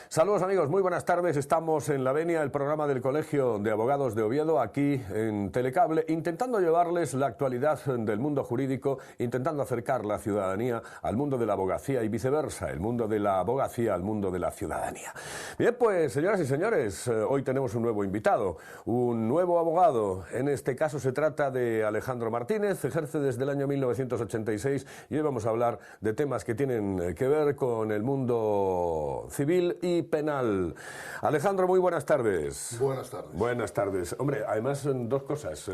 Saludos amigos, muy buenas tardes. Estamos en La Venia, el programa del Colegio de Abogados de Oviedo, aquí en Telecable, intentando llevarles la actualidad del mundo jurídico, intentando acercar la ciudadanía al mundo de la abogacía y viceversa, el mundo de la abogacía al mundo de la ciudadanía. Bien, pues señoras y señores, hoy tenemos un nuevo invitado, un nuevo abogado. En este caso se trata de Alejandro Martínez, ejerce desde el año 1986 y hoy vamos a hablar de temas que tienen que ver con el mundo civil y penal. Alejandro, muy buenas tardes. Buenas tardes. Buenas tardes. Hombre, además son dos cosas.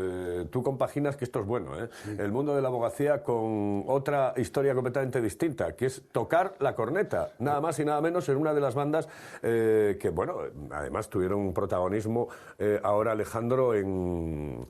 Tú compaginas, que esto es bueno, Sí. el mundo de la abogacía con otra historia completamente distinta, que es tocar la corneta, nada más y nada menos en una de las bandas que, bueno, además tuvieron un protagonismo ahora, Alejandro, en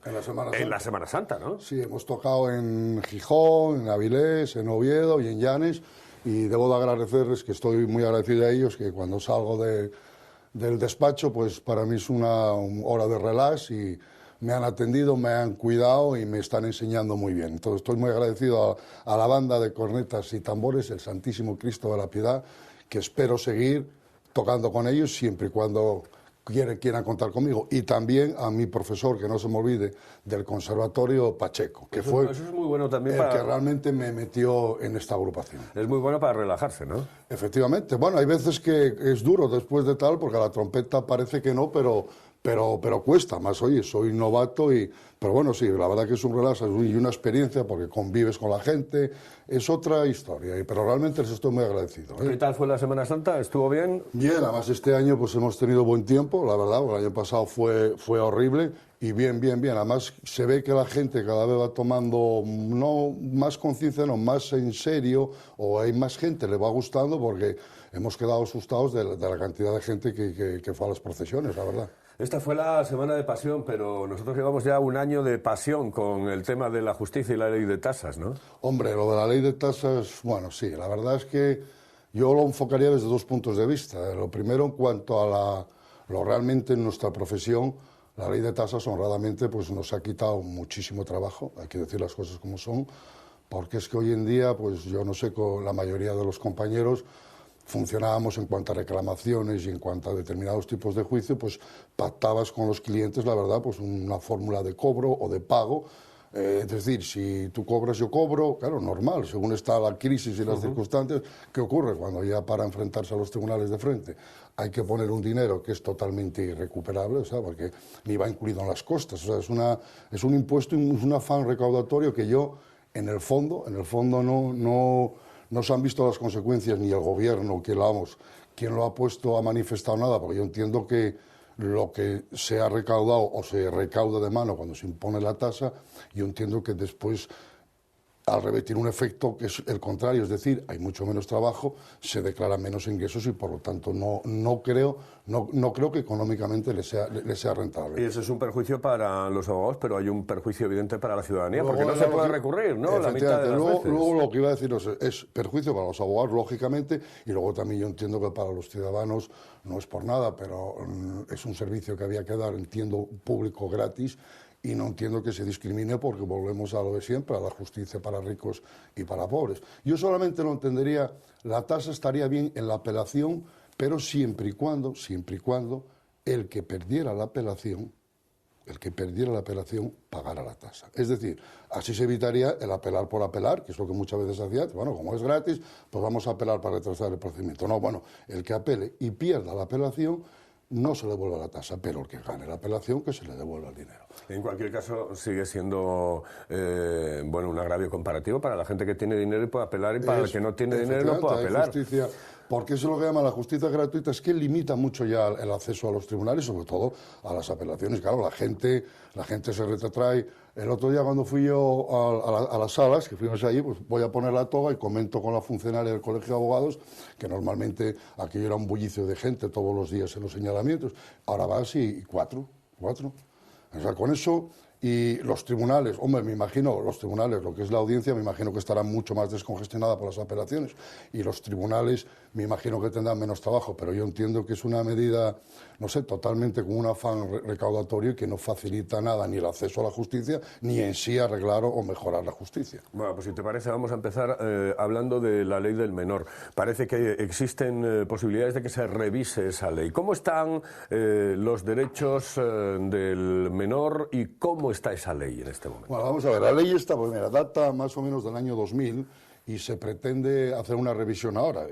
la Semana Santa, ¿no? Sí, hemos tocado en Gijón, en Avilés, en Oviedo y en Llanes. Y debo de agradecerles, que estoy muy agradecido a ellos, que cuando salgo del despacho, pues para mí es una hora de relax y me han atendido, me han cuidado y me están enseñando muy bien. Entonces estoy muy agradecido a la banda de cornetas y tambores, el Santísimo Cristo de la Piedad, que espero seguir tocando con ellos siempre y cuando quieran contar conmigo, y también a mi profesor, que no se me olvide, del Conservatorio Pacheco, que fue eso es muy bueno también el que realmente me metió en esta agrupación. Es muy bueno para relajarse, ¿no? Efectivamente. Bueno, hay veces que es duro después de tal, porque a la trompeta parece que no, pero cuesta más. Oye, soy novato pero bueno, sí, la verdad que es un relax y una experiencia, porque convives con la gente, es otra historia, pero realmente les estoy muy agradecido. ¿Qué tal fue la Semana Santa? ¿Estuvo bien? Bien, además este año pues hemos tenido buen tiempo, la verdad, el año pasado fue horrible, y bien. Además se ve que la gente cada vez va tomando no más conciencia, no más en serio, o hay más gente, le va gustando, porque hemos quedado asustados de la cantidad de gente que fue a las procesiones, la verdad. Esta fue la Semana de Pasión, pero nosotros llevamos ya un año de pasión con el tema de la justicia y la ley de tasas, ¿no? Hombre, lo de la ley de tasas, bueno, sí, la verdad es que yo lo enfocaría desde dos puntos de vista. Lo primero, en cuanto a lo realmente en nuestra profesión, la ley de tasas honradamente pues nos ha quitado muchísimo trabajo, hay que decir las cosas como son, porque es que hoy en día, pues yo no sé, con la mayoría de los compañeros funcionábamos en cuanto a reclamaciones y en cuanto a determinados tipos de juicio, pues pactabas con los clientes, la verdad, pues una fórmula de cobro o de pago. Es decir, si tú cobras, yo cobro, claro, normal, según está la crisis y las circunstancias. ¿Qué ocurre cuando ya para enfrentarse a los tribunales de frente hay que poner un dinero que es totalmente irrecuperable, o sea, porque ni va incluido en las costas? O sea, es un impuesto, es un afán recaudatorio que yo, en el fondo no se han visto las consecuencias, ni el gobierno, quien lo ha puesto, ha manifestado nada, porque yo entiendo que lo que se ha recaudado o se recauda de mano cuando se impone la tasa, yo entiendo que después, al revés, tiene un efecto que es el contrario, es decir, hay mucho menos trabajo, se declaran menos ingresos y por lo tanto no creo que económicamente le sea rentable. Y eso es un perjuicio para los abogados, pero hay un perjuicio evidente para la ciudadanía, porque no se puede recurrir, ¿no? La mitad de las veces. Luego lo que iba a decir es perjuicio para los abogados, lógicamente, y luego también yo entiendo que para los ciudadanos no es por nada, pero es un servicio que había que dar, entiendo, público gratis. Y no entiendo que se discrimine, porque volvemos a lo de siempre, a la justicia para ricos y para pobres. Yo solamente lo entendería, la tasa estaría bien en la apelación, pero siempre y cuando el que perdiera la apelación pagara la tasa. Es decir, así se evitaría el apelar por apelar, que es lo que muchas veces hacía. Bueno, como es gratis, pues vamos a apelar para retrasar el procedimiento. No, bueno, el que apele y pierda la apelación, no se le devuelva la tasa, pero el que gane la apelación, que se le devuelva el dinero. En cualquier caso, sigue siendo un agravio comparativo para la gente que tiene dinero y puede apelar, y para el que no tiene dinero no puede apelar. Justicia, porque eso es lo que llama la justicia gratuita, es que limita mucho ya el acceso a los tribunales, sobre todo a las apelaciones. Claro, la gente se retrotrae. El otro día, cuando fui yo a las salas, que fuimos allí, pues voy a poner la toga y comento con la funcionaria del Colegio de Abogados, que normalmente aquello era un bullicio de gente todos los días en los señalamientos. Ahora va así, cuatro. O sea, con eso. Y los tribunales, hombre, me imagino, los tribunales, lo que es la audiencia, me imagino que estará mucho más descongestionada por las apelaciones. Y los tribunales me imagino que tendrán menos trabajo, pero yo entiendo que es una medida, no sé, totalmente con un afán recaudatorio y que no facilita nada ni el acceso a la justicia, ni en sí arreglar o mejorar la justicia. Bueno, pues si te parece, vamos a empezar hablando de la ley del menor. Parece que existen posibilidades de que se revise esa ley. ¿Cómo están los derechos del menor y cómo está esa ley en este momento? Bueno, vamos a ver, la ley esta, pues mira, data más o menos del año 2000 y se pretende hacer una revisión ahora.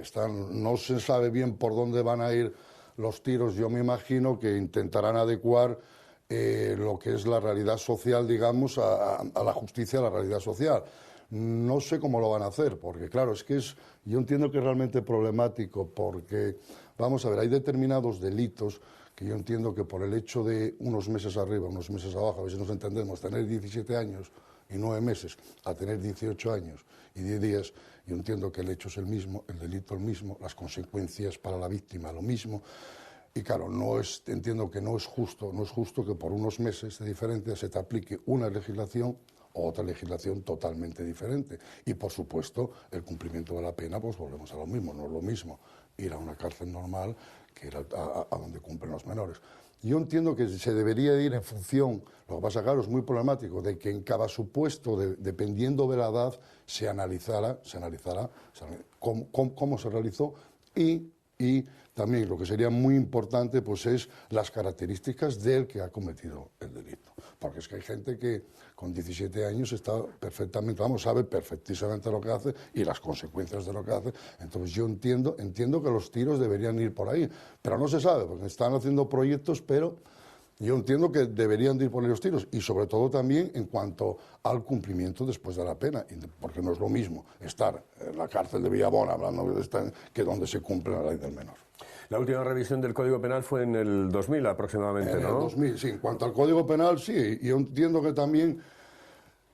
No se sabe bien por dónde van a ir los tiros. Yo me imagino que intentarán adecuar lo que es la realidad social, digamos, a la justicia, a la realidad social. No sé cómo lo van a hacer, porque claro, yo entiendo que es realmente problemático, porque, vamos a ver, hay determinados delitos que yo entiendo que por el hecho de unos meses arriba, unos meses abajo, a ver si nos entendemos, tener 17 años y 9 meses a tener 18 años y 10 días, yo entiendo que el hecho es el mismo, el delito el mismo, las consecuencias para la víctima lo mismo. Y claro, entiendo que no es justo que por unos meses de diferencia se te aplique una legislación o otra legislación totalmente diferente. Y por supuesto, el cumplimiento de la pena, pues volvemos a lo mismo, no es lo mismo ir a una cárcel normal que ir a donde cumplen los menores. Yo entiendo que se debería ir en función, lo que pasa, claro, es muy problemático, de que en cada supuesto, dependiendo de la edad, se analizara cómo se realizó y también lo que sería muy importante pues es las características del que ha cometido el delito. Porque es que hay gente que con 17 años está perfectamente, sabe perfectísimamente lo que hace y las consecuencias de lo que hace. Entonces yo entiendo que los tiros deberían ir por ahí, pero no se sabe, porque están haciendo proyectos, pero yo entiendo que deberían de ir por ahí los tiros, y sobre todo también en cuanto al cumplimiento después de la pena, porque no es lo mismo estar en la cárcel de Villabona hablando que donde se cumple la ley del menor. La última revisión del Código Penal fue en el 2000 aproximadamente, ¿no? En el 2000, sí. En cuanto al Código Penal, sí. Yo entiendo que también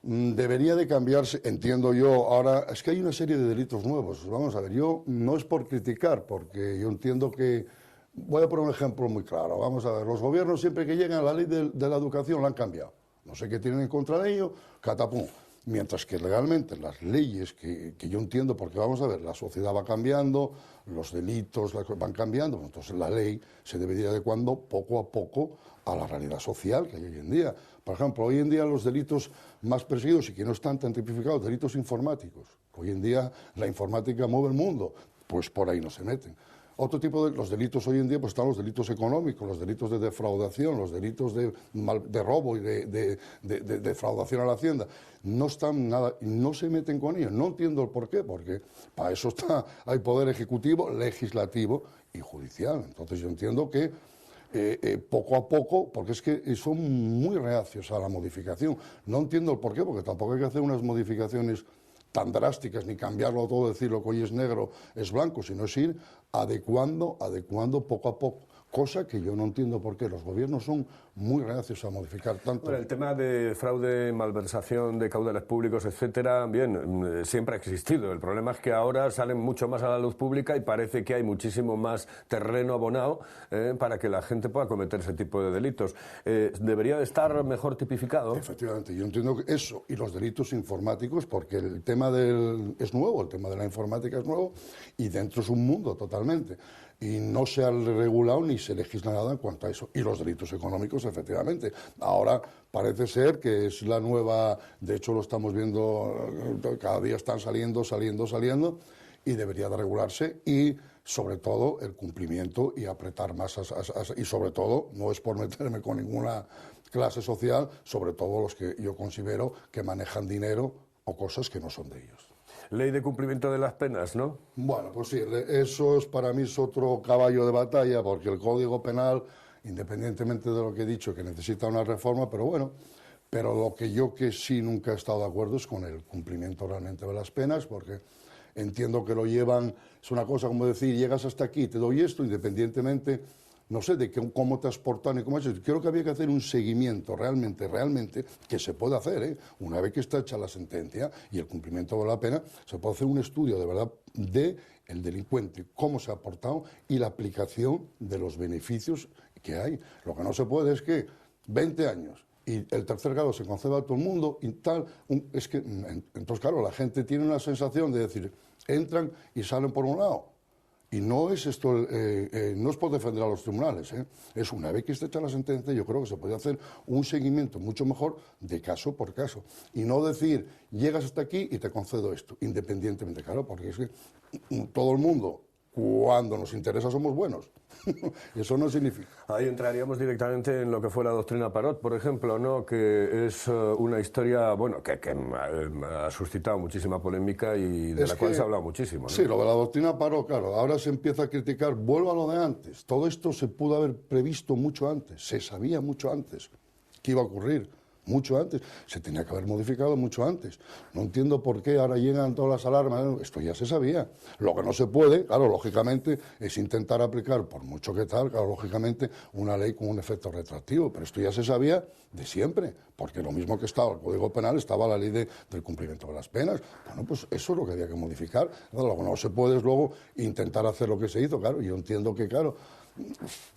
debería de cambiarse, entiendo yo. Ahora, es que hay una serie de delitos nuevos. Vamos a ver, yo no es por criticar, porque yo entiendo que... Voy a poner un ejemplo muy claro. Vamos a ver, los gobiernos siempre que llegan a la ley de la educación la han cambiado. No sé qué tienen en contra de ello, catapum. Mientras que legalmente las leyes, que yo entiendo, porque vamos a ver, la sociedad va cambiando, los delitos van cambiando, entonces la ley se debería ir adecuando poco a poco a la realidad social que hay hoy en día. Por ejemplo, hoy en día los delitos más perseguidos y que no están tan tipificados, delitos informáticos. Hoy en día la informática mueve el mundo, pues por ahí no se meten. Otro tipo de los delitos hoy en día, pues están los delitos económicos, los delitos de defraudación, los delitos de robo y de defraudación a la hacienda. No están nada, no se meten con ellos. No entiendo el por qué, porque para eso hay poder ejecutivo, legislativo y judicial. Entonces yo entiendo que poco a poco, porque es que son muy reacios a la modificación. No entiendo el por qué, porque tampoco hay que hacer unas modificaciones tan drásticas, ni cambiarlo todo, decirlo que hoy es negro, es blanco, sino es ir adecuando poco a poco, cosa que yo no entiendo por qué los gobiernos son muy reacios a modificar tanto. Bueno, el tema de fraude, malversación de caudales públicos, etcétera, bien, siempre ha existido. El problema es que ahora salen mucho más a la luz pública y parece que hay muchísimo más terreno abonado para que la gente pueda cometer ese tipo de delitos. ¿Debería de estar mejor tipificado? Efectivamente, yo entiendo que eso y los delitos informáticos, porque el tema es nuevo, el tema de la informática es nuevo y dentro es un mundo totalmente. Y no se ha regulado ni se legisla nada en cuanto a eso. Y los delitos económicos, efectivamente. Ahora parece ser que es la nueva, de hecho lo estamos viendo, cada día están saliendo, y debería de regularse y sobre todo el cumplimiento y apretar más, y sobre todo, no es por meterme con ninguna clase social, sobre todo los que yo considero que manejan dinero o cosas que no son de ellos. Ley de cumplimiento de las penas, ¿no? Bueno, pues sí, eso para mí es otro caballo de batalla, porque el Código Penal, independientemente de lo que he dicho, que necesita una reforma, pero bueno, pero lo que yo que sí nunca he estado de acuerdo es con el cumplimiento realmente de las penas, porque entiendo que lo llevan, es una cosa como decir, llegas hasta aquí, te doy esto, independientemente, no sé, de cómo te has portado ni cómo has hecho. Creo que había que hacer un seguimiento realmente, que se puede hacer, una vez que está hecha la sentencia y el cumplimiento de la pena, se puede hacer un estudio de verdad del delincuente, cómo se ha portado y la aplicación de los beneficios que hay. Lo que no se puede es que 20 años y el tercer grado se conceda a todo el mundo y tal, entonces claro, la gente tiene una sensación de decir, entran y salen por un lado. Y no es esto, no es por defender a los tribunales, es una vez que esté hecha la sentencia, yo creo que se puede hacer un seguimiento mucho mejor de caso por caso. Y no decir, llegas hasta aquí y te concedo esto, independientemente, claro, porque es que todo el mundo, cuando nos interesa, somos buenos. Eso no significa. Ahí entraríamos directamente en lo que fue la doctrina Parot, por ejemplo, ¿no? Que es una historia, bueno, que ha suscitado muchísima polémica y de la cual se ha hablado muchísimo, ¿no? Sí, lo de la doctrina Parot, claro, ahora se empieza a criticar, vuelvo a lo de antes. Todo esto se pudo haber previsto mucho antes, se sabía mucho antes que iba a ocurrir. Mucho antes, se tenía que haber modificado mucho antes. No entiendo por qué ahora llegan todas las alarmas, esto ya se sabía. Lo que no se puede, claro, lógicamente, es intentar aplicar, por mucho que tal, claro, lógicamente, una ley con un efecto retroactivo, pero esto ya se sabía de siempre, porque lo mismo que estaba el Código Penal, estaba la ley del cumplimiento de las penas. Bueno, pues eso es lo que había que modificar. Lo que no se puede es luego intentar hacer lo que se hizo, claro, yo entiendo que, claro,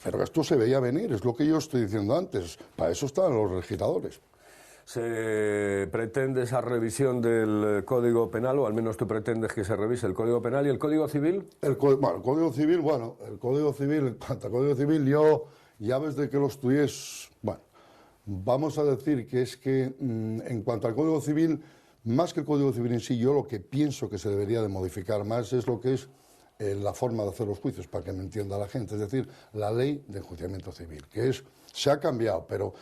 pero esto se veía venir, es lo que yo estoy diciendo antes, para eso están los legisladores. ¿Se pretende esa revisión del Código Penal, o al menos tú pretendes que se revise el Código Penal y el Código Civil? El Código Civil, en cuanto al Código Civil, yo ya desde que lo estudié, bueno, vamos a decir que es que en cuanto al Código Civil, más que el Código Civil en sí, yo lo que pienso que se debería de modificar más es lo que es la forma de hacer los juicios, para que me entienda la gente, es decir, la ley de enjuiciamiento civil, se ha cambiado, pero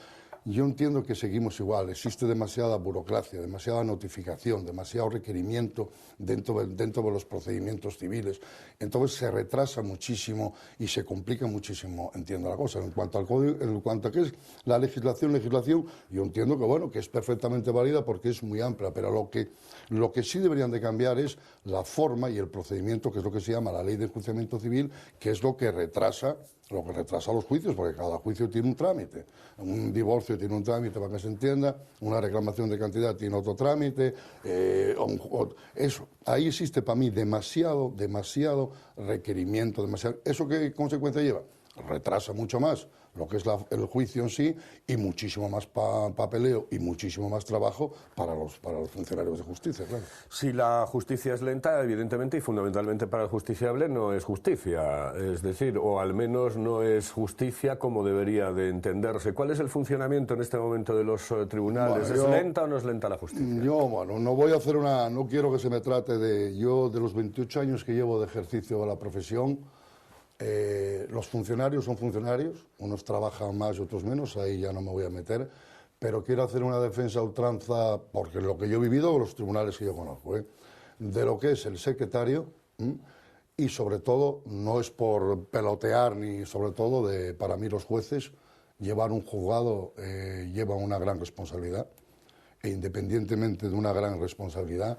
yo entiendo que seguimos igual, existe demasiada burocracia, demasiada notificación, demasiado requerimiento dentro de los procedimientos civiles, entonces se retrasa muchísimo y se complica muchísimo, entiendo la cosa. En cuanto al código, en cuanto a qué es la legislación, yo entiendo que bueno, que es perfectamente válida porque es muy amplia, pero lo que sí deberían de cambiar es la forma y el procedimiento, que es lo que se llama la ley de enjuiciamiento civil, que es lo que retrasa los juicios, porque cada juicio tiene un trámite. Un divorcio tiene un trámite, para que se entienda, una reclamación de cantidad tiene otro trámite, eso. Ahí existe para mí demasiado requerimiento, ¿Eso qué consecuencia lleva? Retrasa mucho más lo que es el juicio en sí y muchísimo más papeleo y muchísimo más trabajo para los funcionarios de justicia, claro. Si la justicia es lenta, evidentemente y fundamentalmente para el justiciable no es justicia, es decir, o al menos no es justicia como debería de entenderse. ¿Cuál es el funcionamiento en este momento de los tribunales? ¿Es lenta o no es lenta la justicia? No quiero que se me trate de los 28 años que llevo de ejercicio de la profesión. Los funcionarios son funcionarios, unos trabajan más y otros menos, ahí ya no me voy a meter, pero quiero hacer una defensa a ultranza, porque lo que yo he vivido, los tribunales que yo conozco, de lo que es el secretario, y sobre todo, no es por pelotear, ni sobre todo, para mí los jueces, llevar un juzgado lleva una gran responsabilidad, e independientemente de una gran responsabilidad,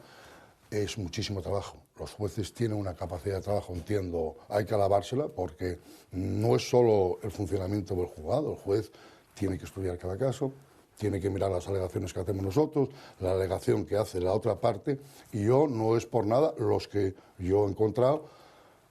es muchísimo trabajo. Los jueces tienen una capacidad de trabajo, entiendo, hay que alabársela, porque no es solo el funcionamiento del juzgado, el juez tiene que estudiar cada caso, tiene que mirar las alegaciones que hacemos nosotros, la alegación que hace la otra parte, y yo no es por nada, los que yo he encontrado,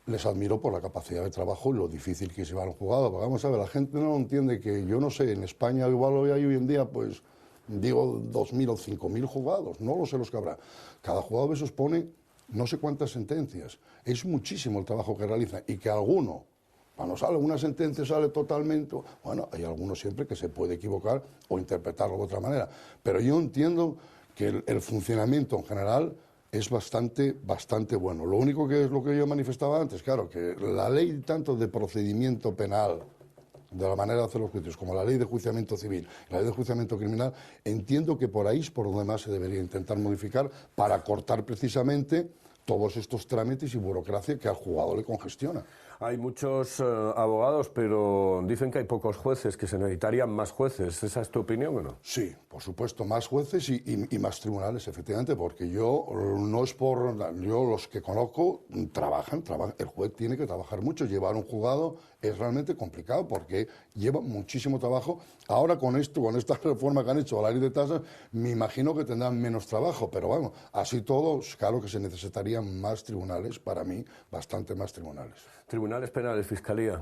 les admiro por la capacidad de trabajo y lo difícil que es llevar un juzgado. Porque vamos a ver, la gente no entiende que, yo no sé, en España igual hoy en día, pues, digo 2.000 o 5.000 juzgados, no lo sé los que habrá. Cada juzgado de esos pone no sé cuántas sentencias. Es muchísimo el trabajo que realizan y que alguno, cuando sale una sentencia, sale totalmente... Bueno, hay algunos siempre que se puede equivocar o interpretarlo de otra manera. Pero yo entiendo que el funcionamiento en general es bastante bueno. Lo único que es lo que yo manifestaba antes, claro, que la ley tanto de procedimiento penal, de la manera de hacer los juicios, como la ley de enjuiciamiento civil, la ley de enjuiciamiento criminal, entiendo que por ahí es por donde más se debería intentar modificar para cortar precisamente todos estos trámites y burocracia que al juzgado le congestiona. Hay muchos abogados, pero dicen que hay pocos jueces, que se necesitarían más jueces. ¿Esa es tu opinión o no? Sí, por supuesto, más jueces y más tribunales, efectivamente, porque yo los que conozco trabajan, el juez tiene que trabajar mucho, llevar un juzgado es realmente complicado porque lleva muchísimo trabajo. Ahora con esta reforma que han hecho a la ley de tasas, me imagino que tendrán menos trabajo, pero bueno, así todo, claro que se necesitarían más tribunales, para mí, bastante más tribunales. Tribunales penales, fiscalía.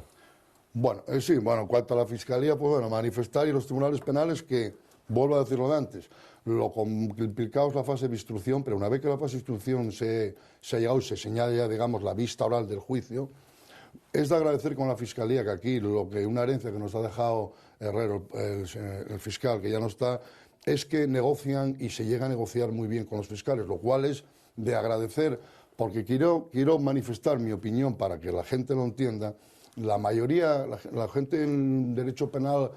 Bueno, en cuanto a la fiscalía, pues bueno, manifestar y los tribunales penales que, vuelvo a decirlo de antes, lo complicado es la fase de instrucción, pero una vez que la fase de instrucción se ha llegado y se señala ya, digamos, la vista oral del juicio, Es de agradecer con la Fiscalía que aquí una herencia que nos ha dejado Herrero, el fiscal, que ya no está, es que negocian y se llega a negociar muy bien con los fiscales, lo cual es de agradecer, porque quiero manifestar mi opinión para que la gente lo entienda. La mayoría, la gente en derecho penal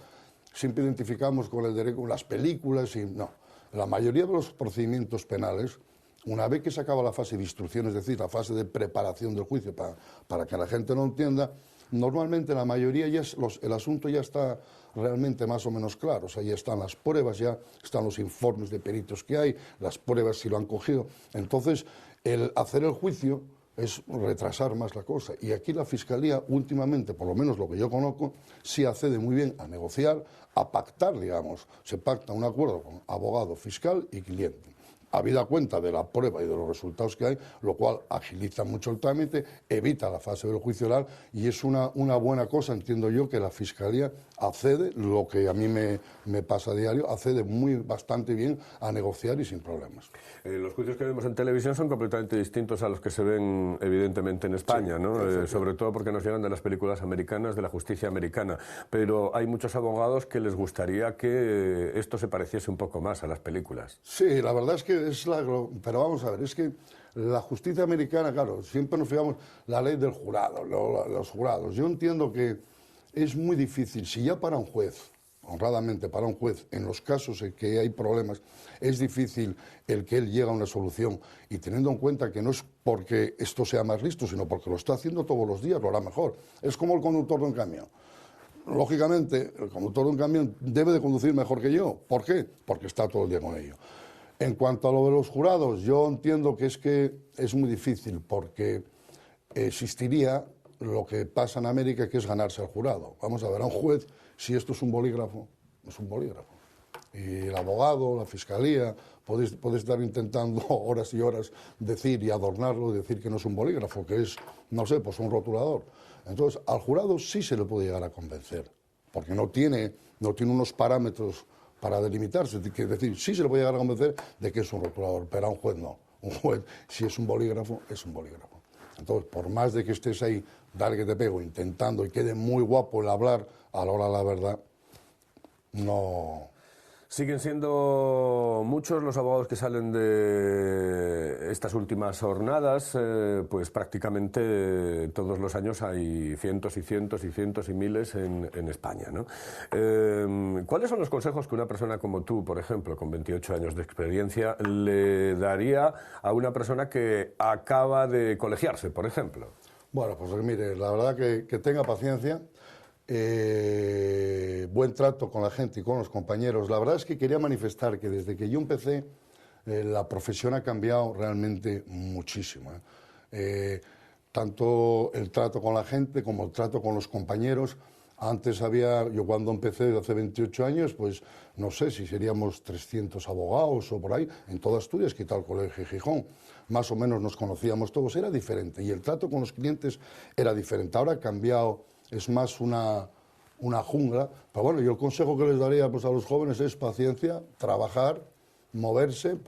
siempre identificamos con el derecho, las películas y no. La mayoría de los procedimientos penales, una vez que se acaba la fase de instrucción, es decir, la fase de preparación del juicio, para que la gente lo entienda, normalmente la mayoría el asunto ya está realmente más o menos claro. O sea, ya están las pruebas, ya están los informes de peritos que hay, las pruebas si lo han cogido. Entonces, el hacer el juicio es retrasar más la cosa. Y aquí la Fiscalía, últimamente, por lo menos lo que yo conozco, sí accede muy bien a negociar, a pactar, digamos. Se pacta un acuerdo con abogado, fiscal y cliente, habida cuenta de la prueba y de los resultados que hay, lo cual agiliza mucho el trámite, evita la fase del juicio oral y es una buena cosa, entiendo yo, que la Fiscalía accede, lo que a mí me pasa a diario, accede bastante bien a negociar y sin problemas. Los juicios que vemos en televisión son completamente distintos a los que se ven evidentemente en España, sí, ¿no? Sobre todo porque nos llegan de las películas americanas, de la justicia americana, pero hay muchos abogados que les gustaría que esto se pareciese un poco más a las películas. Sí, la verdad es que pero vamos a ver, es que la justicia americana, claro, siempre nos fijamos la ley del jurado, los jurados. Yo entiendo que es muy difícil, si ya para un juez, honradamente para un juez, en los casos en que hay problemas, es difícil el que él llegue a una solución, y teniendo en cuenta que no es porque esto sea más listo, sino porque lo está haciendo todos los días, lo hará mejor. Es como el conductor de un camión. Lógicamente, el conductor de un camión debe de conducir mejor que yo. ¿Por qué? Porque está todo el día con ello. En cuanto a lo de los jurados, yo entiendo que es muy difícil porque existiría lo que pasa en América, que es ganarse al jurado. Vamos a ver, a un juez, si esto es un bolígrafo, es un bolígrafo. Y el abogado, la fiscalía, puede estar intentando horas y horas decir y adornarlo, decir que no es un bolígrafo, que es, no sé, pues un rotulador. Entonces, al jurado sí se le puede llegar a convencer, porque no tiene unos parámetros para delimitarse, es decir, sí se le puede llegar a convencer de que es un rotulador, pero a un juez no. Un juez, si es un bolígrafo, es un bolígrafo. Entonces, por más de que estés ahí, dale que te pego, intentando y quede muy guapo el hablar, a la hora de la verdad, no. Siguen siendo muchos los abogados que salen de estas últimas jornadas, pues prácticamente todos los años hay cientos y cientos y cientos y miles en España, ¿no? ¿Cuáles son los consejos que una persona como tú, por ejemplo, con 28 años de experiencia, le daría a una persona que acaba de colegiarse, por ejemplo? Bueno, pues mire, la verdad que tenga paciencia. Buen trato con la gente y con los compañeros. La verdad es que quería manifestar que desde que yo empecé, la profesión ha cambiado realmente muchísimo. Tanto el trato con la gente como el trato con los compañeros. Antes yo cuando empecé hace 28 años, pues no sé si seríamos 300 abogados o por ahí, en toda Asturias, quitado el Colegio Gijón. Más o menos nos conocíamos todos, era diferente. Y el trato con los clientes era diferente. Ahora ha cambiado. Es más una jungla. Pero bueno, yo el consejo que les daría pues, a los jóvenes es paciencia, trabajar, moverse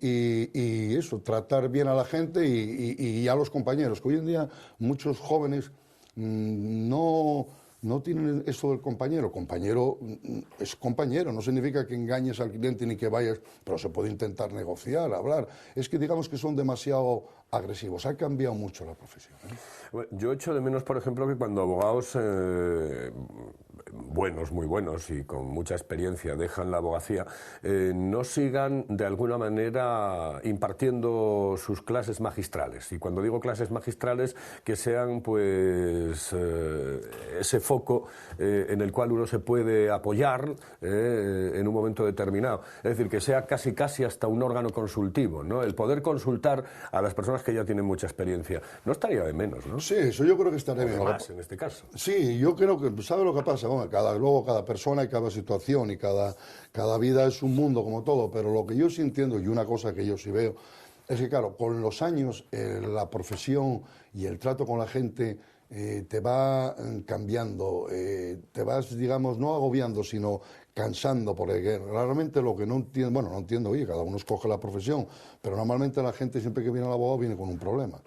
y eso, tratar bien a la gente y a los compañeros, que hoy en día muchos jóvenes no tienen eso del compañero. Compañero es compañero, no significa que engañes al cliente ni que vayas, pero se puede intentar negociar, hablar. Es que digamos que son demasiado agresivos. Ha cambiado mucho la profesión, ¿eh? Bueno, yo echo de menos, por ejemplo, que cuando abogados buenos, muy buenos y con mucha experiencia dejan la abogacía, no sigan de alguna manera impartiendo sus clases magistrales. Y cuando digo clases magistrales, que sean pues ese foco en el cual uno se puede apoyar en un momento determinado. Es decir, que sea casi hasta un órgano consultivo, ¿no? El poder consultar a las personas que ya tienen mucha experiencia. No estaría de menos, ¿no? Sí, eso yo creo que estaría bien. Más en este caso. Sí, yo creo que, ¿sabe lo que pasa? Bueno, luego cada persona y cada situación y cada vida es un mundo como todo, pero lo que yo sí entiendo y una cosa que yo sí veo es que, claro, con los años la profesión y el trato con la gente te va cambiando, te vas, digamos, no agobiando, sino cansando, porque realmente lo que no entiendo, oye, cada uno escoge la profesión, pero normalmente la gente siempre que viene al abogado viene con un problema.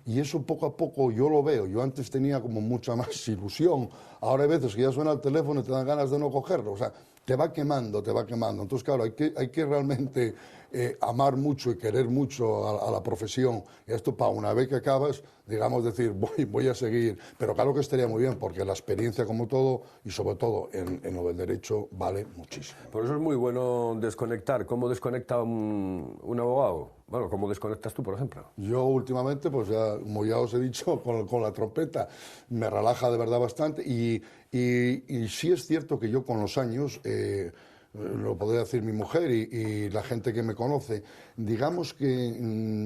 Y eso poco a poco yo lo veo. Yo antes tenía como mucha más ilusión. Ahora hay veces que ya suena el teléfono y te dan ganas de no cogerlo. O sea, te va quemando, te va quemando. Entonces, claro, hay que realmente amar mucho y querer mucho a la profesión. Y esto, para una vez que acabas, digamos, decir, voy a seguir. Pero claro que estaría muy bien, porque la experiencia, como todo, y sobre todo en lo del derecho, vale muchísimo. Por eso es muy bueno desconectar. ¿Cómo desconecta un abogado? Bueno, ¿cómo desconectas tú, por ejemplo? Yo últimamente, pues ya, como ya os he dicho, con la trompeta me relaja de verdad bastante y sí es cierto que yo con los años, lo podría decir mi mujer y la gente que me conoce, digamos que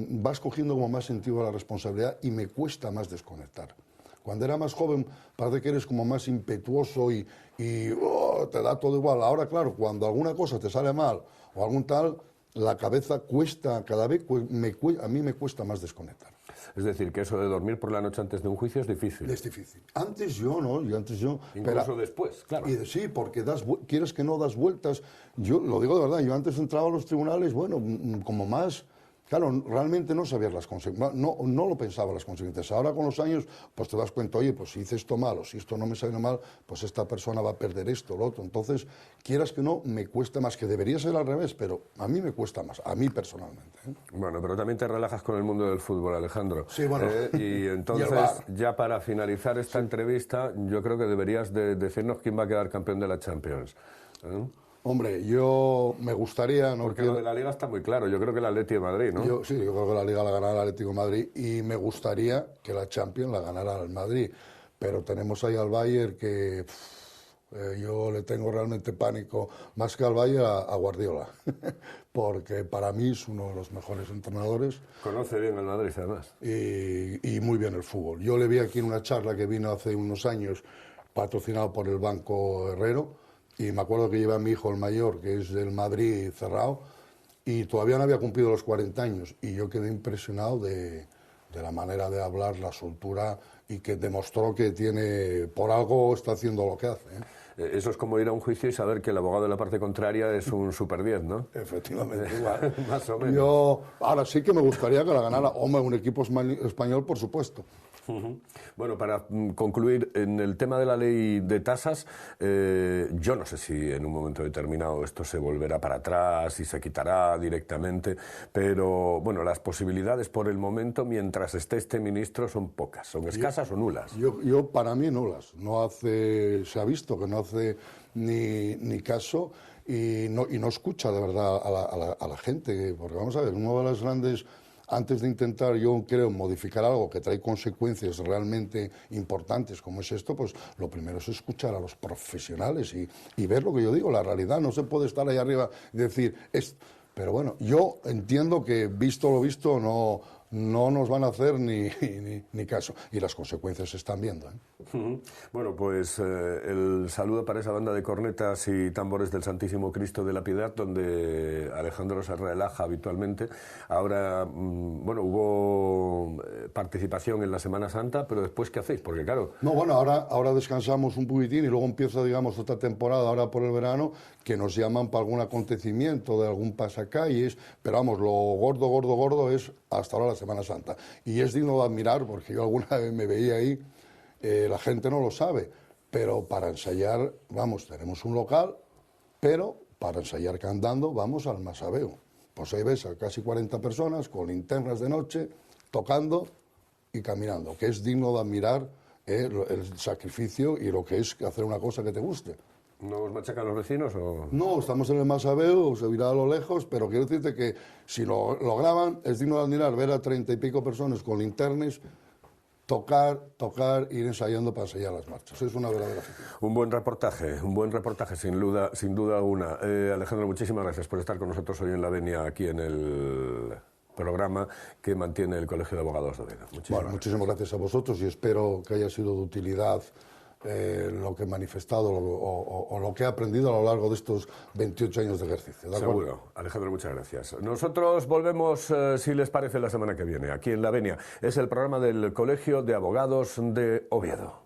vas cogiendo como más sentido a la responsabilidad y me cuesta más desconectar. Cuando era más joven parece que eres como más impetuoso y te da todo igual. Ahora, claro, cuando alguna cosa te sale mal o algún tal, la cabeza cuesta, cada vez a mí me cuesta más desconectar. Es decir, que eso de dormir por la noche antes de un juicio es difícil. Es difícil. Antes yo, ¿no? Incluso pero, después, claro. Sí, porque quieres que no das vueltas. Yo lo digo de verdad, yo antes entraba a los tribunales, bueno, como más... Claro, realmente no sabías las consecuencias, no lo pensaba las consecuencias. Ahora con los años, pues te das cuenta, oye, pues si hice esto mal o si esto no me sale mal, pues esta persona va a perder esto, lo otro. Entonces, quieras que no, me cuesta más, que debería ser al revés, pero a mí me cuesta más, a mí personalmente. Bueno, pero también te relajas con el mundo del fútbol, Alejandro. Sí, bueno. Y entonces, ya para finalizar esta entrevista, yo creo que deberías de decirnos quién va a quedar campeón de la Champions. Hombre, yo me gustaría... Porque lo de la Liga está muy claro, yo creo que el Atlético de Madrid, ¿no? Sí, yo creo que la Liga la ganará el Atlético de Madrid y me gustaría que la Champions la ganara el Madrid, pero tenemos ahí al Bayern que yo le tengo realmente pánico, más que al Bayern, a Guardiola, porque para mí es uno de los mejores entrenadores. Conoce bien el Madrid, además. Y muy bien el fútbol. Yo le vi aquí en una charla que vino hace unos años, patrocinado por el Banco Herrero, y me acuerdo que llevé a mi hijo, el mayor, que es del Madrid cerrado, y todavía no había cumplido los 40 años. Y yo quedé impresionado de la manera de hablar, la soltura, y que demostró que por algo está haciendo lo que hace. Eso es como ir a un juicio y saber que el abogado de la parte contraria es un super 10, ¿no? Efectivamente, igual. Más o menos. Ahora sí que me gustaría que la ganara, un equipo español, por supuesto. Bueno, para concluir, en el tema de la ley de tasas, yo no sé si en un momento determinado esto se volverá para atrás y se quitará directamente, pero bueno, las posibilidades por el momento, mientras esté este ministro, son pocas, son escasas o nulas. Yo para mí nulas. Se ha visto que no hace ni caso y no escucha de verdad a la gente, porque vamos a ver, uno de las grandes... Antes de intentar, yo creo, modificar algo que trae consecuencias realmente importantes como es esto, pues lo primero es escuchar a los profesionales y ver lo que yo digo, la realidad. No se puede estar ahí arriba y decir... Pero bueno, yo entiendo que, visto lo visto, no nos van a hacer ni caso. Y las consecuencias se están viendo. Bueno, pues el saludo para esa banda de cornetas y tambores del Santísimo Cristo de la Piedad, donde Alejandro se relaja habitualmente. Ahora, bueno, hubo participación en la Semana Santa, pero después, ¿qué hacéis? Porque claro... No, bueno, ahora descansamos un poquitín y luego empieza, digamos, otra temporada, ahora por el verano, que nos llaman para algún acontecimiento de algún pasacalles, pero vamos, lo gordo es hasta ahora la Semana Santa. Y es digno de admirar, porque yo alguna vez me veía ahí, la gente no lo sabe, pero para ensayar, vamos, tenemos un local, pero para ensayar cantando vamos al Masabeu. Pues ahí ves a casi 40 personas con linternas de noche, tocando y caminando, que es digno de admirar el sacrificio y lo que es hacer una cosa que te guste. ¿No os machacan los vecinos o...? No, estamos en el Masabeu, se verá a lo lejos, pero quiero decirte que si lo graban, es digno de admirar ver a 30 y pico personas con linternas, tocar, ir ensayando para ensayar las marchas. Es una verdadera afición. Un buen reportaje sin duda alguna. Alejandro, muchísimas gracias por estar con nosotros hoy en La Venia, aquí en el programa que mantiene el Colegio de Abogados de Oviedo. Muchísimas gracias a vosotros y espero que haya sido de utilidad lo que he manifestado o lo que he aprendido a lo largo de estos 28 años de ejercicio. ¿De acuerdo? Seguro. Alejandro, muchas gracias. Nosotros volvemos, si les parece, la semana que viene, aquí en La Venia. Es el programa del Colegio de Abogados de Oviedo.